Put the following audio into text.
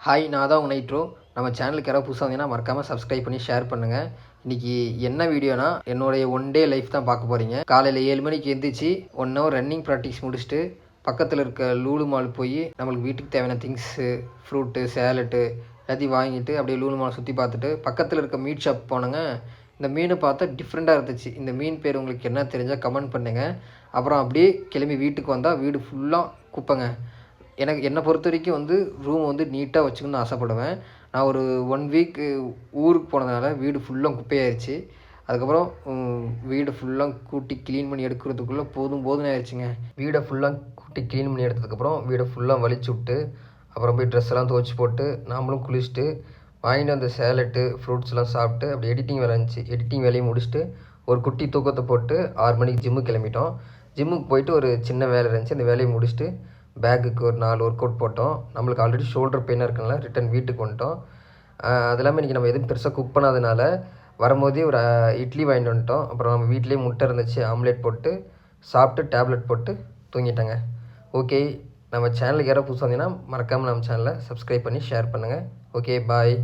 Hi, நான் தான் உங்கள் நைட்ரோ. நம்ம சேனலுக்கு யாராவது புதுசாக வந்தீங்கன்னா மறக்காமல் சப்ஸ்கிரைப் பண்ணி ஷேர் பண்ணுங்கள். இன்றைக்கி என்ன வீடியோனா, என்னுடைய ஒன் டே லைஃப் தான் பார்க்க போகிறீங்க. காலையில் 7 மணிக்கு எழுந்திரிச்சு 1 ஹவர் ரன்னிங் ப்ராக்டிஸ் முடிச்சுட்டு பக்கத்தில் இருக்க லூலு மால் போய் நம்மளுக்கு வீட்டுக்கு தேவையான திங்ஸு, ஃப்ரூட்டு, சேலட்டு எல்லாத்தையும் வாங்கிட்டு அப்படியே லூலு மால் சுற்றி பார்த்துட்டு பக்கத்தில் இருக்க மீட் ஷாப் போனேங்க. இந்த மீனை பார்த்தா டிஃப்ரெண்ட்டாக இருந்துச்சு. இந்த மீன் பேர் உங்களுக்கு என்ன தெரிஞ்சால் கமெண்ட் பண்ணுங்கள். அப்புறம் அப்படியே கிளம்பி வீட்டுக்கு வந்தால் வீடு ஃபுல்லாக குப்பைங்க. என்னை பொறுத்த வரைக்கும் ரூம் நீட்டாக வச்சுக்கணும்னு ஆசைப்படுவேன். நான் ஒரு 1 வீக் ஊருக்கு போனதுனால வீடு ஃபுல்லாக குப்பையாயிருச்சு. அதுக்கப்புறம் வீடு ஃபுல்லாக கூட்டி க்ளீன் பண்ணி எடுக்கிறதுக்குள்ளே போதும்னு ஆயிடுச்சுங்க. வீடை ஃபுல்லாக கூட்டி க்ளீன் பண்ணி எடுத்ததுக்கப்புறம் வீடை ஃபுல்லாக வலிச்சு விட்டு அப்புறம் போய் ட்ரெஸ் எல்லாம் துவைச்சி போட்டு நாமளும் குளிச்சுட்டு வாங்கிட்டு வந்த சேலட்டு ஃப்ரூட்ஸ்லாம் சாப்பிட்டு அப்படி எடிட்டிங் வேலை இருந்துச்சு. எடிட்டிங் வேலையை முடிச்சுட்டு ஒரு குட்டி தூக்கத்தை போட்டு 6 மணிக்கு ஜிம்முக்கு கிளம்பிட்டோம். ஜிம்முக்கு போயிட்டு ஒரு சின்ன வேலை இருந்துச்சு. அந்த வேலையை முடிச்சுட்டு பேக்குக்கு ஒரு 4 ஒர்க் அவுட் போட்டோம். நம்மளுக்கு ஆல்ரெடி ஷோல்டர் பெயினாக இருக்கனால ரிட்டன் வீட்டுக்கு வந்துட்டோம். அது இல்லாமல் இன்றைக்கி நம்ம எதுவும் பெருசாக குக் பண்ணாதனால வரும்போதே ஒரு இட்லி வாங்கிட்டு வந்துட்டோம். அப்புறம் நம்ம வீட்டிலேயே முட்டை இருந்துச்சு, ஆம்லேட் போட்டு சாப்பிட்டு டேப்லெட் போட்டு தூங்கிட்டேங்க. ஓகே, நம்ம சேனலுக்கு யாராவது புதுசாக வந்தீங்கன்னா மறக்காமல் நம்ம சேனலை சப்ஸ்கிரைப் பண்ணி ஷேர் பண்ணுங்கள். ஓகே, பாய்.